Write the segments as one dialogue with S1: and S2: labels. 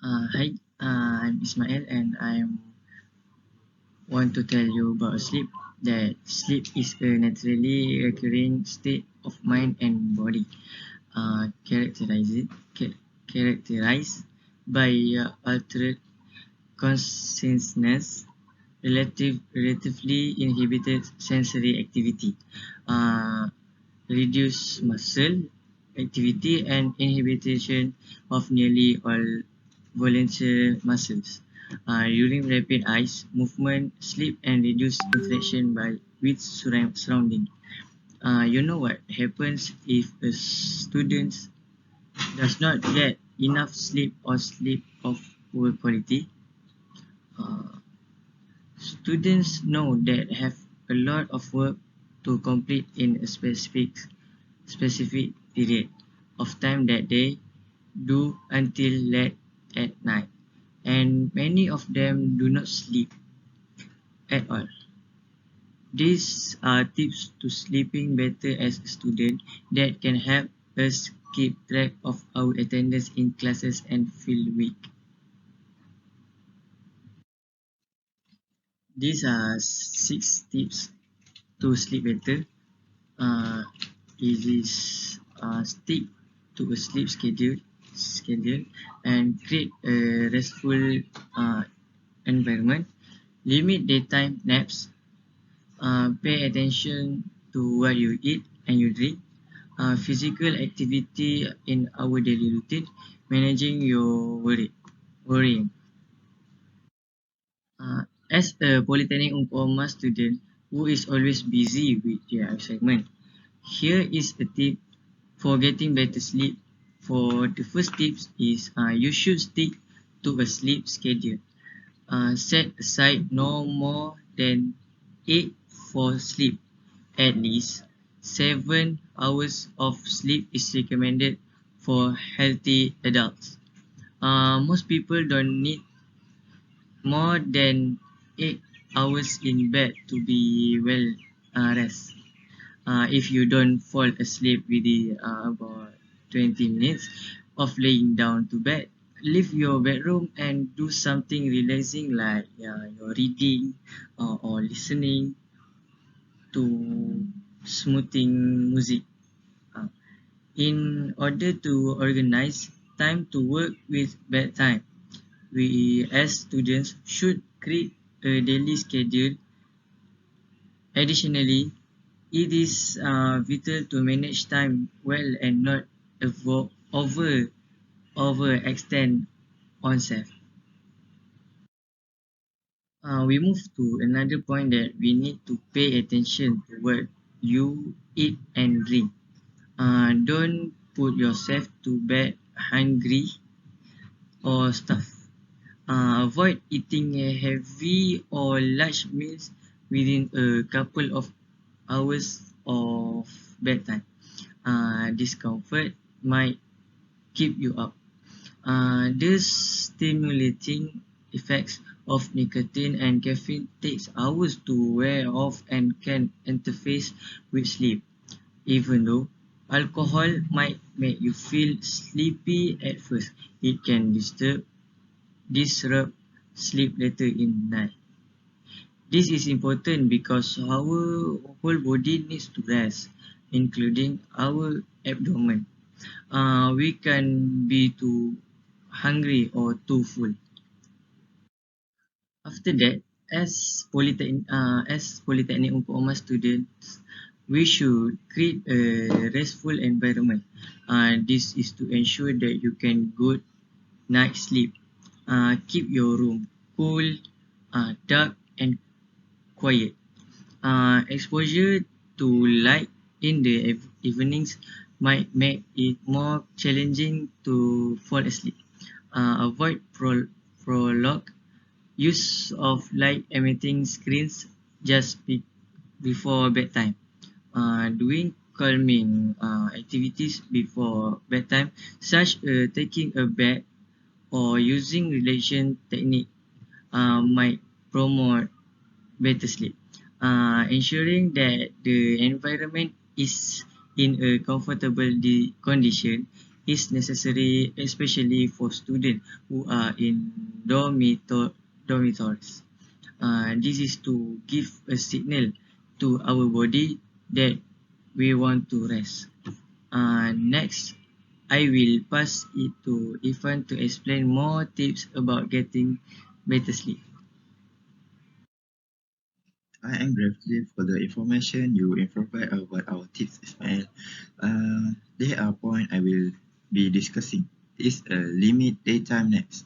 S1: Hi, I'm Ismail, and I want to tell you about sleep. That sleep is a naturally recurring state of mind and body, characterized by altered consciousness, relatively inhibited sensory activity, uh, reduced muscle activity, and inhibition of nearly all volunteer muscles. During rapid eye movement, sleep, and reduced interaction with surrounding. You know what happens if a student does not get enough sleep or sleep of poor quality? Uh, Students know that have a lot of work to complete in a specific period of time that they do until late at night, and many of them do not sleep at all. These are tips to sleeping better as a student that can help us keep track of our attendance in classes and feel weak. These are 6 tips to sleep better. Uh, it is stick to a sleep schedule and create a restful uh, environment. Limit daytime naps. Pay attention to what you eat and you drink. Physical activity in our daily routine. Managing your worrying. As a Polytechnic Umpama student who is always busy with their assignment, here is a tip for getting better sleep. For the first tips is you should stick to a sleep schedule. Set aside no more than 8 for sleep. At least 7 hours of sleep is recommended for healthy adults. Most people don't need more than 8 hours in bed to be well rest. If you don't fall asleep within about 20 minutes of laying down to bed, leave your bedroom and do something relaxing like your reading or listening to smoothing music. Uh, in order to organize time to work with bedtime, we as students should create a daily schedule. Additionally, it is vital to manage time well and not overextend oneself. We move to another point that we need to pay attention to what you eat and drink. Don't put yourself to bed hungry or stuffed. Avoid eating a heavy or large meals within a couple of hours of bedtime. Discomfort might keep you up. The stimulating effects of nicotine and caffeine takes hours to wear off and can interface with sleep. Even though alcohol might make you feel sleepy at first, it can disrupt sleep later in the night. This is important because our whole body needs to rest, including our abdomen. We can be too hungry or too full. After that, as Polytechnic Umpama students, we should create a restful environment. This is to ensure that you can good night sleep. Keep your room cool, dark, and quiet. Exposure to light in the evenings might make it more challenging to fall asleep. Avoid prolonged use of light-emitting screens just before bedtime. Doing calming activities before bedtime, such as taking a bath or using relaxation technique, might promote better sleep. Ensuring that the environment is in a comfortable condition is necessary, especially for students who are in dormitories. This is to give a signal to our body that we want to rest. Next, I will pass it to Irfan to explain more tips about getting better sleep.
S2: I am grateful for the information you provide about our tips, Ismail. There are points I will be discussing. Is limit daytime naps.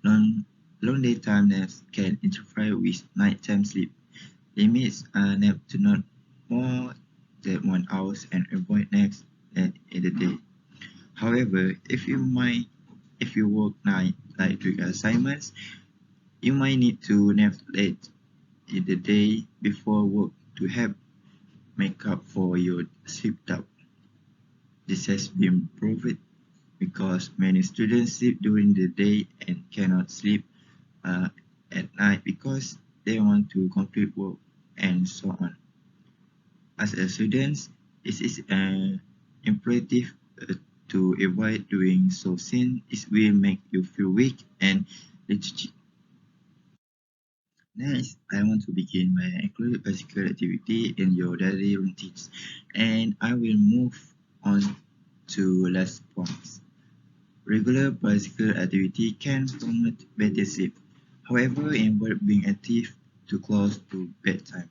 S2: Long daytime naps can interfere with nighttime sleep. Limits nap to not more than 1 hour and avoid naps in the day. However, if you work night like doing assignments, you might need to nap late in the day before work to help make up for your sleep gap. This has been proved because many students sleep during the day and cannot sleep uh, at night because they want to complete work and so on. As a student, it is imperative to avoid doing so since it will make you feel weak and lethargic. Next, I want to begin by include physical activity in your daily routines, and I will move on to last points. Regular physical activity can promote better sleep. However, involve being active too close to bedtime.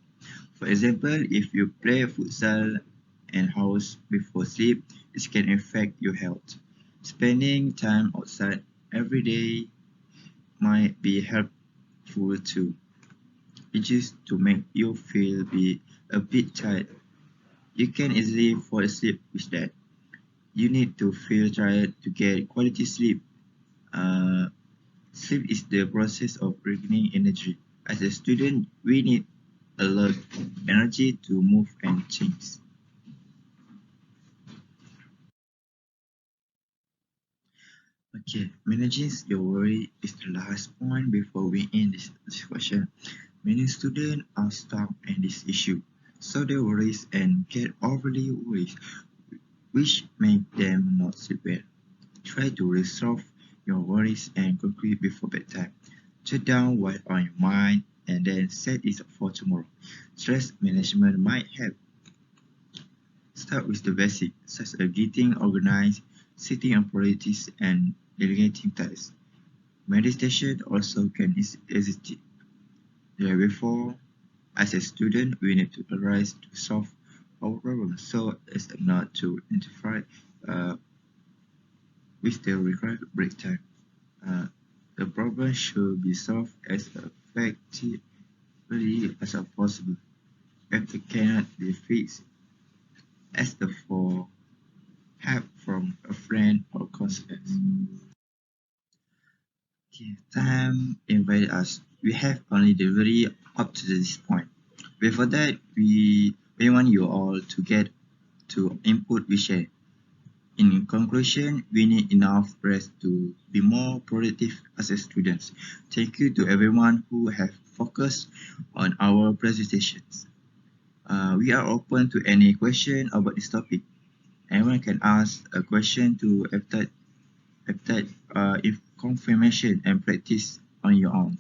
S2: For example, if you play futsal and house before sleep, it can affect your health. Spending time outside every day might be helpful too. It is to make you feel be a bit tired. You can easily fall asleep with that. You need to feel tired to get quality sleep. Uh, Sleep is the process of regaining energy. As a student, we need a lot of energy to move and change. Okay, managing your worry is the last point before we end this discussion. Many students are stuck in this issue, so they worry and get overly worried, which make them not sleep well. Try to resolve your worries and conclude before bedtime. Jot down what's on your mind and then set it for tomorrow. Stress management might help. Start with the basics, such as getting organized, setting up priorities, and delegating tasks. Meditation also can assist. Therefore, as a student, we need to arise to solve our problems so as not to interfere uh, with the required break time. Uh, the problem should be solved as effectively as possible. If it cannot be fixed, ask for help from a friend or counselor. Okay, time invited us. We have only delivery up to this point. Before that, we want you all to get to input we share. In conclusion, we need enough rest to be more productive as a students. Thank you to everyone who have focused on our presentations. We are open to any question about this topic. Anyone can ask a question to if confirmation and practice on your own.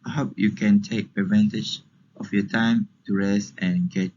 S2: I hope you can take advantage of your time to rest and get